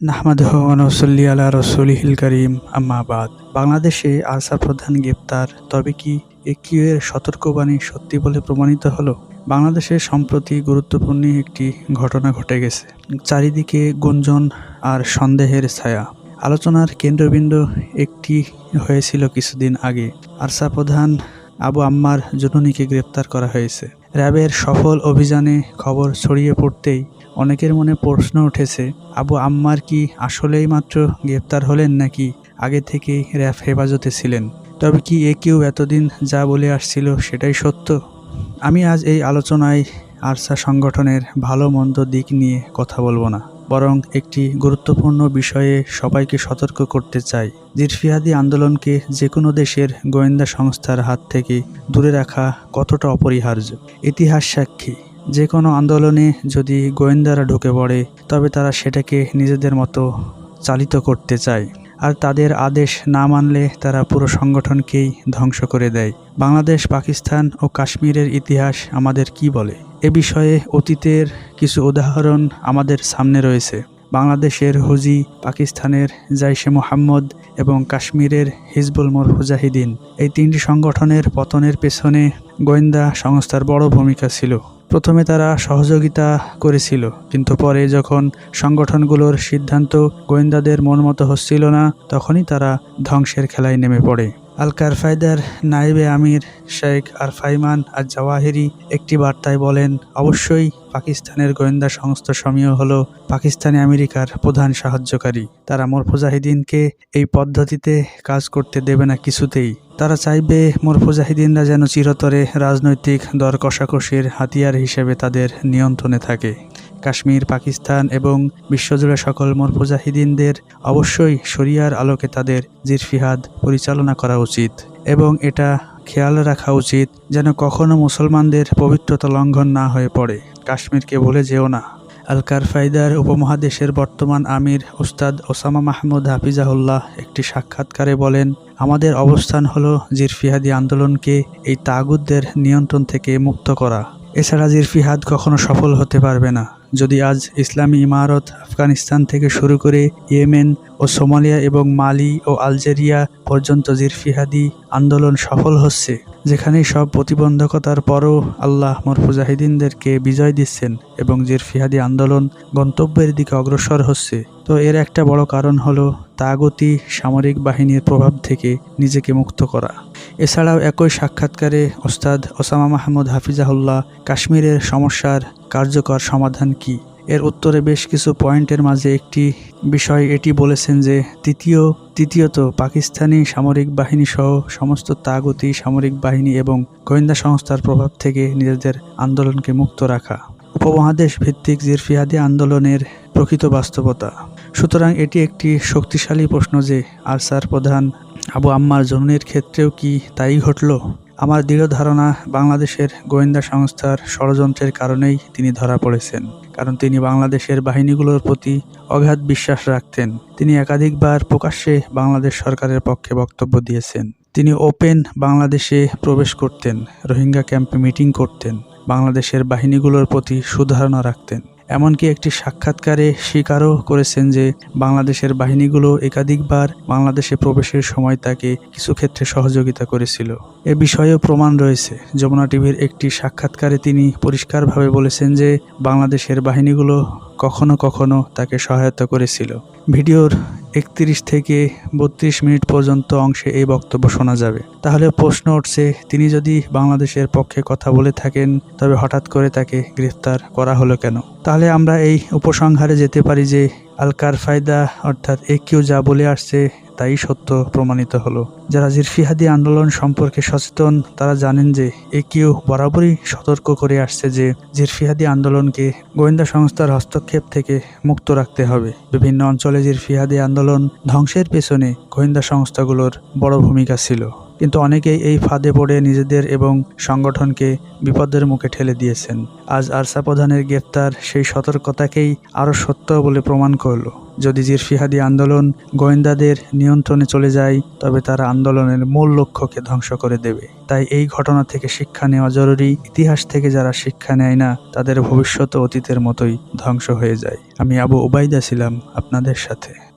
নাহমাদুহু ওয়া নুসাল্লি আলা রাসূলিহিল কারীম আম্মা বাদ। বাংলাদেশে আরসা প্রধান গ্রেপ্তার, তবে কি একিউ এর সতর্কবাণী সত্যি বলে প্রমাণিত হলো? বাংলাদেশে সম্প্রতি গুরুত্বপূর্ণ একটি ঘটনা ঘটে গেছে। চারিদিকে গুঞ্জন আর সন্দেহের ছায়া। আলোচনার কেন্দ্রবিন্দু একটি হয়েছিল কিছুদিন আগে। আরসা প্রধান আবু আম্মার জুনুনিকে গ্রেপ্তার করা হয়েছে। র্যাবের সফল অভিযানে খবর ছড়িয়ে পড়তেই অনেকের মনে প্রশ্ন উঠেছে, আবু আম্মার কি আসলেই মাত্র গ্রেপ্তার হলেন, নাকি আগে থেকেই র্যাব হেফাজতে ছিলেন? তবে কি একিউ এতদিন যা বলে আসছিল সেটাই সত্য? আমি আজ এই আলোচনায় আরসা সংগঠনের ভালো মন্দ দিক নিয়ে কথা বলবো না, বরং একটি গুরুত্বপূর্ণ বিষয়ে সবাইকে সতর্ক করতে চাই। জিরফিহাদি আন্দোলনকে যে কোনো দেশের গোয়েন্দা সংস্থার হাত থেকে দূরে রাখা কতটা অপরিহার্য। ইতিহাস সাক্ষী, যে কোনো আন্দোলনে যদি গোয়েন্দারা ঢুকে পড়ে, তবে তারা সেটাকে নিজেদের মতো চালিত করতে চায়, আর তাদের আদেশ না মানলে তারা পুরো সংগঠনকেই ধ্বংস করে দেয়। বাংলাদেশ, পাকিস্তান ও কাশ্মীরের ইতিহাস আমাদের কি বলে? এ বিষয়ে অতীতের কিছু উদাহরণ আমাদের সামনে রয়েছে। বাংলাদেশের হুজি, পাকিস্তানের জাইশে মোহাম্মদ এবং কাশ্মীরের হিজবুল মুজাহিদিন, এই তিনটি সংগঠনের পতনের পেছনে গোয়েন্দা সংস্থার বড় ভূমিকা ছিল। প্রথমে তারা সহযোগিতা করেছিল, কিন্তু পরে যখন সংগঠনগুলোর সিদ্ধান্ত গোয়েন্দাদের মনমতো হচ্ছিল না, তখনই তারা ধ্বংসের খেলায় নেমে পড়ে। আল কারফায়দার নায়েবে আমির শেখ আরফাইমান আল জাওয়াহিরি একটি বার্তায় বলেন, অবশ্যই পাকিস্তানের গোয়েন্দা সংস্থাসমূহ হলো পাকিস্তানি আমেরিকার প্রধান সাহায্যকারী। তারা মুজাহিদিনকে এই পদ্ধতিতে কাজ করতে দেবে না কিছুতেই। তারা চাইবে মুজাহিদিনরা যেন চিরতরে রাজনৈতিক দর কষাকষির হাতিয়ার হিসেবে তাদের নিয়ন্ত্রণে থাকে। কাশ্মীর, পাকিস্তান এবং বিশ্বজুড়ে সকল মুজাহিদিনদের অবশ্যই শরিয়ার আলোকে তাদের জিরফিহাদ পরিচালনা করা উচিত, এবং এটা খেয়াল রাখা উচিত যেন কখনো মুসলমানদের পবিত্রতা লঙ্ঘন না হয়ে পড়ে। কাশ্মীরকে ভুলে যেও না। আল কারফায়দার উপমহাদেশের বর্তমান আমির উস্তাদ ওসামা মাহমুদ হাফিজাহুল্লাহ একটি সাক্ষাৎকারে বলেন, আমাদের অবস্থান হলো জিরফিহাদি আন্দোলনকে এই তাগুতদের নিয়ন্ত্রণ থেকে মুক্ত করা। এছাড়া জিরফিহাদ কখনো সফল হতে পারবে না। যদি আজ ইসলামী ইমারত আফগানিস্তান থেকে শুরু করে ইয়েমেন ও সোমালিয়া এবং মালি ও আলজেরিয়া পর্যন্ত জিরফিহাদি আন্দোলন সফল হচ্ছে, যেখানে সব প্রতিবন্ধকতার পরও আল্লাহ মুজাহিদিনদেরকে বিজয় দিচ্ছেন এবং জিরফিহাদি আন্দোলন গন্তব্যের দিকে অগ্রসর হচ্ছে, তো এর একটা বড় কারণ হলো তাগুতি সামরিক বাহিনীর প্রভাব থেকে নিজেকে মুক্ত করা। এছাড়াও একই সাক্ষাৎকারে ওস্তাদ ওসামা মাহমুদ হাফিজাহুল্লাহ কাশ্মীরের সমস্যার কার্যকর সমাধান কি, এর উত্তরে বেশ কিছু পয়েন্টের মাঝে একটি বিষয় এটি বলেছেন যে তৃতীয়ত পাকিস্তানি সামরিক বাহিনী সহ সমস্ত তাগুতি সামরিক বাহিনী এবং গোয়েন্দা সংস্থার প্রভাব থেকে নিজেদের আন্দোলনকে মুক্ত রাখা। উপমহাদেশ ভিত্তিক জিরফিহাদি আন্দোলনের প্রকৃত বাস্তবতা। সুতরাং এটি একটি শক্তিশালী প্রশ্ন যে আরসার প্রধান আবু আম্মার জুনুনির ক্ষেত্রেও কি তাই ঘটল? আমার দৃঢ় ধারণা, বাংলাদেশের গোয়েন্দা সংস্থার ষড়যন্ত্রের কারণেই তিনি ধরা পড়েছেন, কারণ তিনি বাংলাদেশের বাহিনীগুলোর প্রতি অগাধ বিশ্বাস রাখতেন। তিনি একাধিকবার প্রকাশ্যে বাংলাদেশ সরকারের পক্ষে বক্তব্য দিয়েছেন। তিনি ওপেন বাংলাদেশে প্রবেশ করতেন, রোহিঙ্গা ক্যাম্পে মিটিং করতেন, বাংলাদেশের বাহিনীগুলোর প্রতি সুধারণা রাখতেন। এমনকি একটি সাক্ষাৎকারে স্বীকারও করেছেন যে বাংলাদেশের বাহিনীগুলো একাধিকবার বাংলাদেশে প্রবেশের সময় তাকে কিছু ক্ষেত্রে সহযোগিতা করেছিল। এ বিষয়েও প্রমাণ রয়েছে। যমুনা টিভির একটি সাক্ষাৎকারে তিনি পরিষ্কারভাবে বলেছেন যে বাংলাদেশের বাহিনীগুলো কখনো কখনো তাকে সহায়তা করেছিল। ভিডিওর 31 থেকে 32 মিনিট পর্যন্ত অংশে এই বক্তব্য শোনা যাবে। তাহলে প্রশ্ন উঠছে, তিনি যদি বাংলাদেশের পক্ষে কথা বলে থাকেন, তবে হঠাৎ করে তাকে গ্রেফতার করা হলো কেন? তাহলে আমরা এই উপসংহারে যেতে পারি যে আল কারফায়দা অর্থাৎ একিউ যা বলে আসছে তাই সত্য প্রমাণিত হলো। যারা জিরফিহাদি আন্দোলন সম্পর্কে সচেতন, তারা জানেন যে একিউ বরাবরই সতর্ক করে আসছে যে জিরফিহাদি আন্দোলনকে গোয়েন্দা সংস্থার হস্তক্ষেপ থেকে মুক্ত রাখতে হবে। বিভিন্ন অঞ্চলে জিরফিহাদি আন্দোলন ধ্বংসের পেছনে গোয়েন্দা সংস্থাগুলোর বড় ভূমিকা ছিল, কিন্তু অনেকেই এই ফাঁদে পড়ে নিজেদের এবং সংগঠনকে বিপদের মুখে ঠেলে দিয়েছেন। আজ আরসা প্রধানের গ্রেফতার সেই সতর্কতাকেই আরও সত্য বলে প্রমাণ করল। যদি জিরফিহাদি আন্দোলন গোয়েন্দাদের নিয়ন্ত্রণে চলে যায়, তবে তারা আন্দোলনের মূল লক্ষ্যকে ধ্বংস করে দেবে। তাই এই ঘটনা থেকে শিক্ষা নেওয়া জরুরি। ইতিহাস থেকে যারা শিক্ষা নেয় না, তাদের ভবিষ্যৎ অতীতের মতোই ধ্বংস হয়ে যায়। আমি আবু উবাইদা ছিলাম আপনাদের সাথে।